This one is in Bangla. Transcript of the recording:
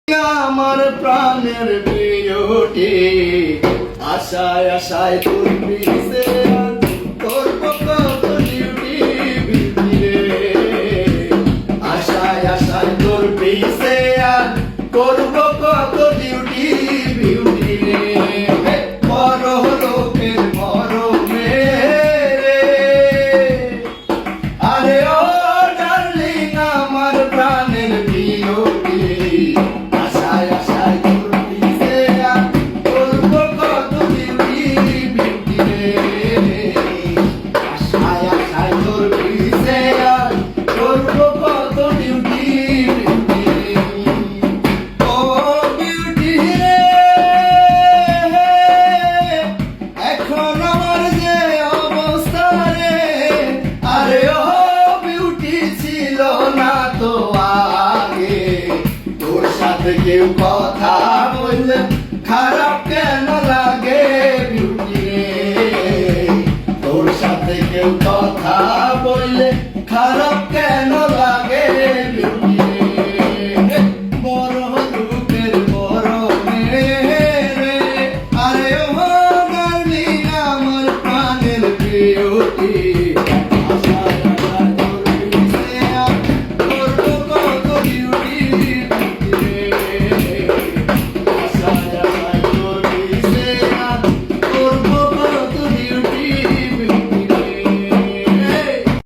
আমার প্রাণের বিউটি আশায় আশায় তোর পিছে করবো কত ডিউটি বিউটি রে আশায় আশায় তোর পিছে করবো কত ডিউটি বিউটি রে বড় লোকের বড় মেরে আরে ও ডার্লিং আমার প্রাণের বিউটি কেউ কথা বললে খারাপ কেন লাগে বিউটি রে তোর সাথে কেউ কথা বললে খারাপ কেন